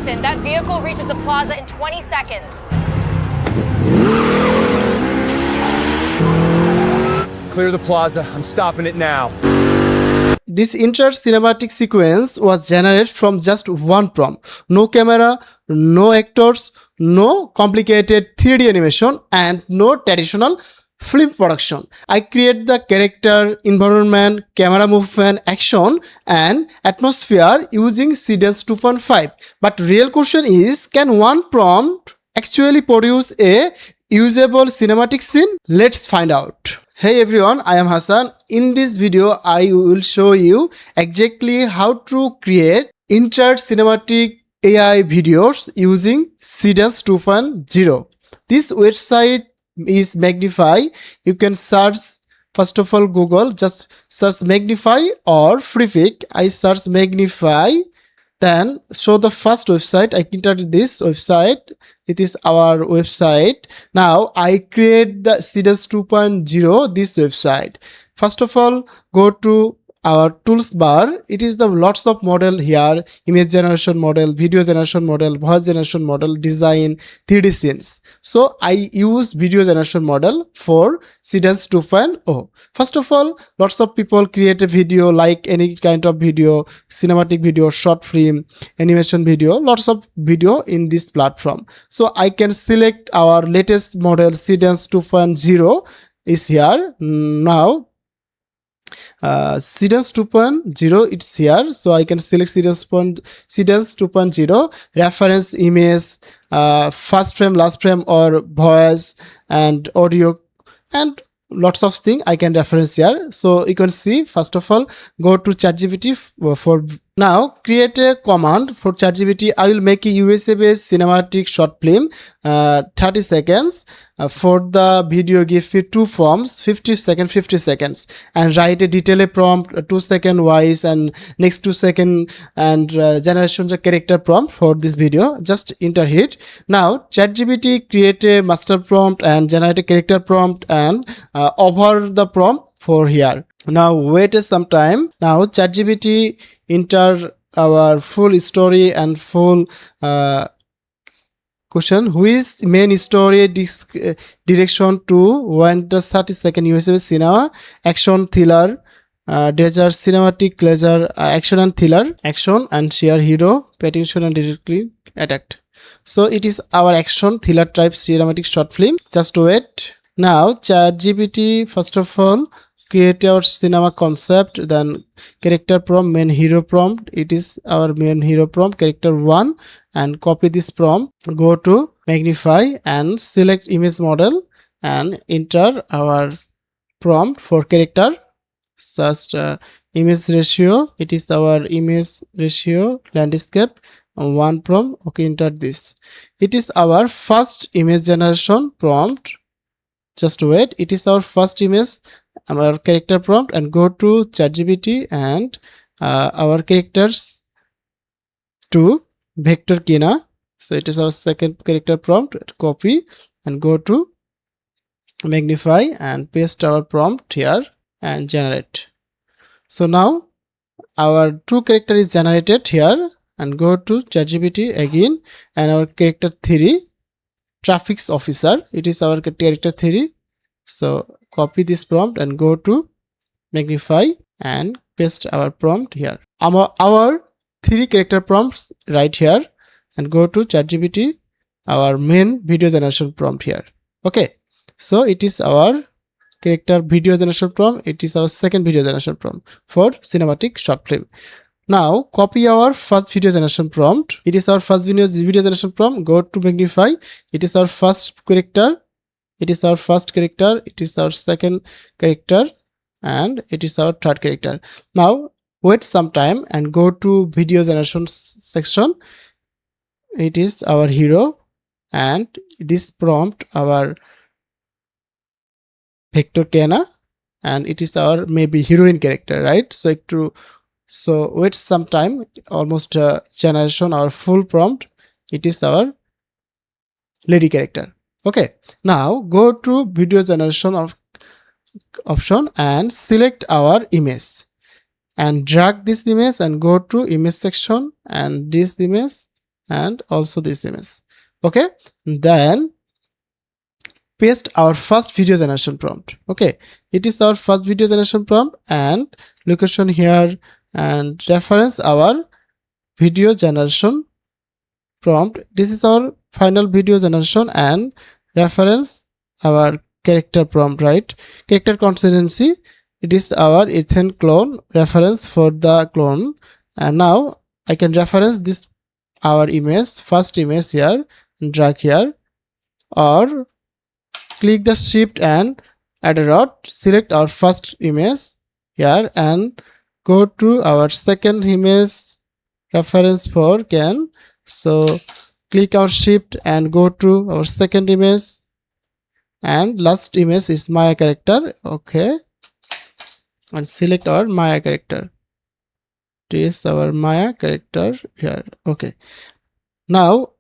Ethan. That vehicle reaches the plaza in 20 seconds. Clear the plaza. I'm stopping it now. This entire cinematic sequence was generated from just one prompt. No camera, no actors, no complicated 3D animation, and no traditional film production. I create the character, environment, camera movement, action, and atmosphere using Seedance 2.5. But real question is, can one prompt actually produce a usable cinematic scene? Let's find out. Hey everyone, I am Hasan. In this video, I will show you exactly how to create entire cinematic AI videos using Seedance 2.0. This website is Magnify. You can search, first of all, Google, just search Magnify or FreePic. I search Magnify, then show the first website. I entered this website. It is our website. Now I create the Seedance 2.0, this website. First of all, go to our tools bar. It is the lots of model here: image generation model, video generation model, voice generation model, design, 3D scenes. So I use video generation model for Seedance 2.0. First of all, lots of people create a video, like any kind of video, cinematic video, short film, animation video, lots of video in this platform. So I can select our latest model, Seedance 2.0 is here. Now Seedance 2.0, it's here, so I can select Seedance 2.0, reference image, first frame, last frame, or voice and audio, and lots of things I can reference here. So you can see, first of all, go to ChatGPT for now, create a command for ChatGPT. I will make a USA based cinematic short film, 30 seconds. For the video, give me two forms, 50 seconds, and write a detailed prompt, 2 second voice, and next 2 second, and generation the character prompt for this video. Just enter it. Now ChatGPT create a master prompt and generate a character prompt, and over the prompt for here. Now wait some time. Now ChatGPT enter our full story and full question. Who is main story direction to when the 30-second USA cinema action thriller, desert cinematic pleasure, action and thriller, action and share hero, petition and directly attacked. So it is our action thriller type cinematic short film. Just wait. Now ChatGPT first of all create our cinema concept, then character prompt, main hero prompt. It is our main hero prompt, character 1, and copy this prompt. Go to Magnify and select image model and enter our prompt for character. Just image ratio. It is our image ratio landscape. One prompt. Okay, enter this. It is our first image generation prompt. Just wait. It is our first image, our character prompt, and go to ChatGPT and our characters to vector kina. So it is our second character prompt. Copy and go to Magnify and paste our prompt here and generate. So now our two character is generated here, and go to ChatGPT again, and our character 3, traffic officer. It is our character 3. So copy this prompt and go to Magnify and paste our prompt here. Our 3 character prompts right here, and go to ChatGPT, our main video generation prompt here. Okay, so it is our character video generation prompt. It is our second video generation prompt for cinematic short film. Now copy our first video generation prompt. It is our first video generation prompt. Go to Magnify. It is our first character. It is our first character. It is our second character, and it is our third character. Now wait some time and go to video generation section. It is our hero, and this prompt our vector Kena, and it is our maybe heroine character, right? So wait some time, almost generation our full prompt. It is our lady character. Okay, now go to video generation of option and select our image and drag this image and go to image section and this image and also this image. Okay, then paste our first video generation prompt. Okay, it is our first video generation prompt, and location here, and reference our video generation prompt. This is our final video generation, and reference our character prompt, right? Character consistency, it is our ethane clone, reference for the clone. And now I can reference this our image, first image here, drag here, or click the shift and add a dot, select our first image here and go to our second image reference for can. So click our shift and go to our second image, and last image is Maya character. Okay, and select our Maya character. This is our Maya character here. Okay, now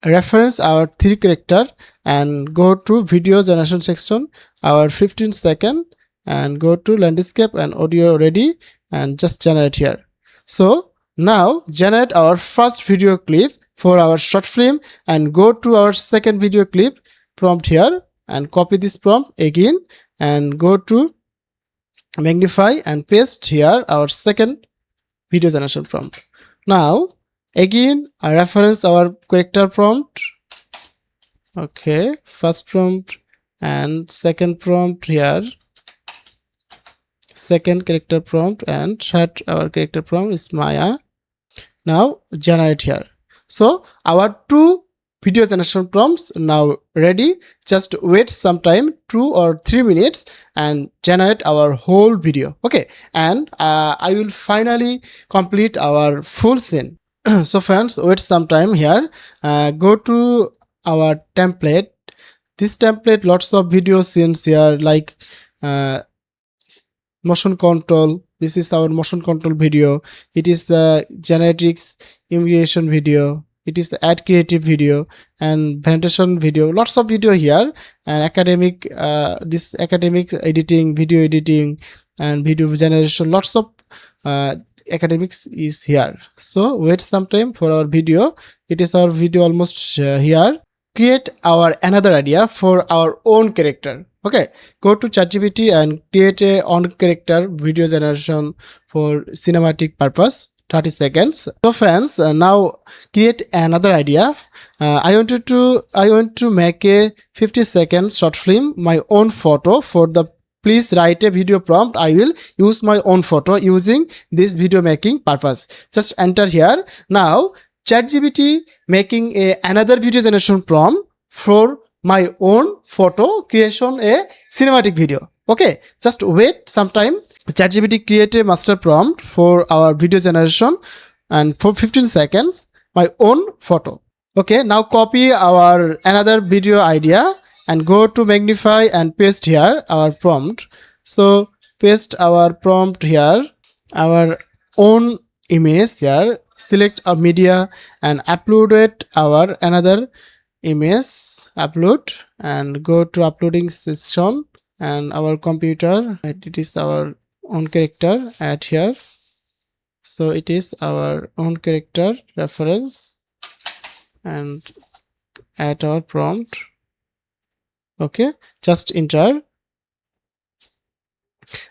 reference our 3 character and go to video generation section, our 15 second, and go to landscape and audio ready, and just generate here. So now generate our first video clip for our short film, and go to our second video clip prompt here and copy this prompt again and go to magnify and paste here our second video generation prompt. Now again I reference our character prompt. Okay, first prompt and second prompt here, second character prompt, and third our character prompt is Maya. Now generate here. So our 2 video generation prompts now ready. Just wait some time, 2 or 3 minutes, and generate our whole video. Okay, and I will finally complete our full scene. So friends, wait some time here. Go to our template. This template, lots of video scenes here, like motion control. This is our motion control video. It is the genetics immigration video. It is the ad creative video and presentation video. Lots of video here, and academic, this academic editing, video editing, and video generation. Lots of academics is here. So wait some time for our video. It is our video almost here. Create our another idea for our own character. Okay, go to ChatGPT and create a on character video generation for cinematic purpose, 30 seconds. So friends, now create another idea. I want to make a 50-second short film, my own photo. For the please write a video prompt. I will use my own photo using this video making purpose. Just enter here. Now ChatGPT making another video generation prompt for my own photo creation, a cinematic video. Okay, just wait some time. ChatGPT create a master prompt for our video generation, and for 15 seconds my own photo. Okay, now copy our another video idea and go to magnify and paste here our prompt. So paste our prompt here, our own image here, select a media and upload it our another image, upload, and go to uploading section, and our computer, it is our own character, add here. So it is our own character reference and add our prompt. Okay, just enter.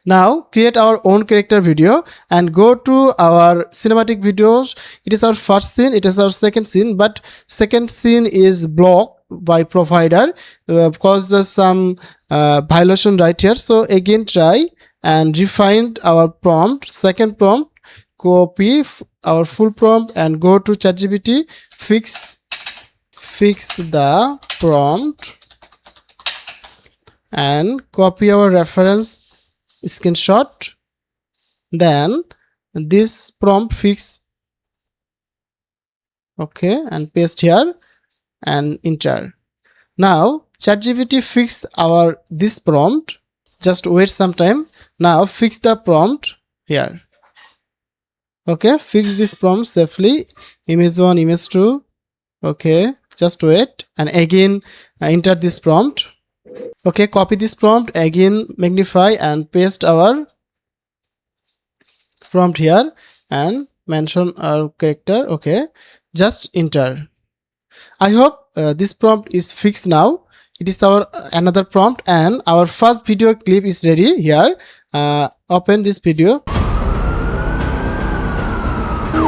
Now create our own character video and go to our cinematic videos. It is our first scene, it is our second scene, but second scene is blocked by provider because there's some violation right here. So again try and refine our prompt, second prompt, copy our full prompt and go to ChatGPT, fix the prompt and copy our reference screenshot, then this prompt fix. Okay, and paste here and enter. Now ChatGPT fix our this prompt. Just wait some time. Now fix the prompt here. Okay, fix this prompt safely. Image 1, image 2. Okay, just wait and again enter this prompt. Okay, copy this prompt, again magnify and paste our prompt here and mention our character. Okay, just enter. I hope this prompt is fixed now. It is our another prompt, and our first video clip is ready here. Open this video.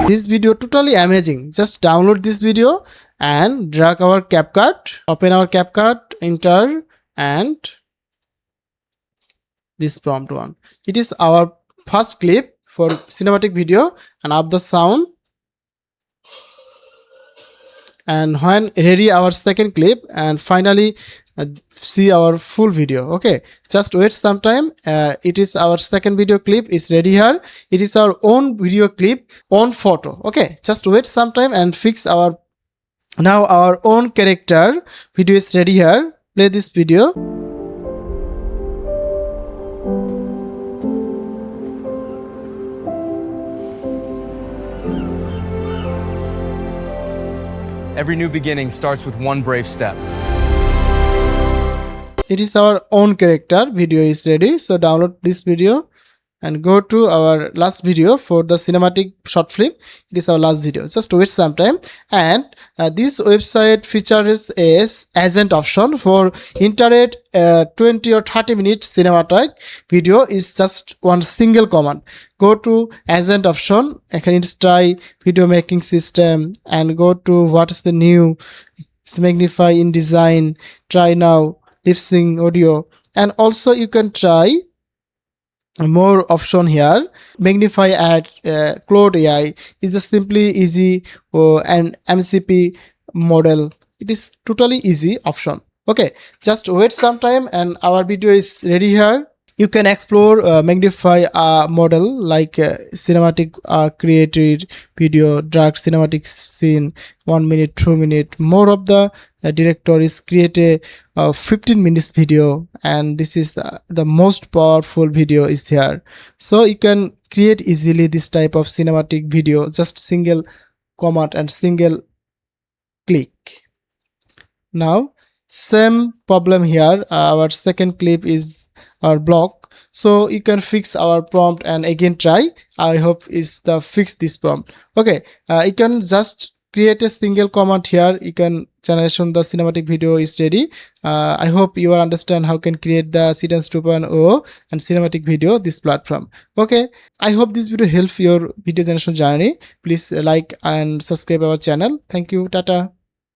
This video totally amazing. Just download this video and drag our CapCut. Open our CapCut, enter, and this prompt one. It is our first clip for cinematic video, and up the sound. And when ready our second clip, and finally see our full video. Okay, just wait some time. It is our second video clip is ready here. It is our own video clip, own photo. Okay, just wait some time and fix our now our own character video is ready here. Play this video. Every new beginning starts with one brave step. It is our own character video is ready. So download this video and go to our last video for the cinematic short film. It is our last video. Just wait some time. And this website features a agent option for internet 20 or 30 minutes cinematic video is just one single command. Go to agent option. I can try video making system and go to what is the new. It's magnify in design. Try now lip sync audio, and also you can try more option here. Magnify at Cloud AI is the simply easy and MCP model. It is totally easy option. Okay, just wait some time and our video is ready here. You can explore magnify model like cinematic created video, drag cinematic scene 1 minute, 2 minute. More of the director is create a 15 minutes video, and this is the most powerful video is here. So you can create easily this type of cinematic video, just single command and single click. Now same problem here. Our second clip is our block, so you can fix our prompt and again try. I hope is the fix this prompt. Okay, you can just create a single command here. You can generation the cinematic video is ready. I hope you understand how can create the Seedance 2.0 and cinematic video this platform. Okay, I hope this video help your video generation journey. Please like and subscribe our channel. Thank you. Tata.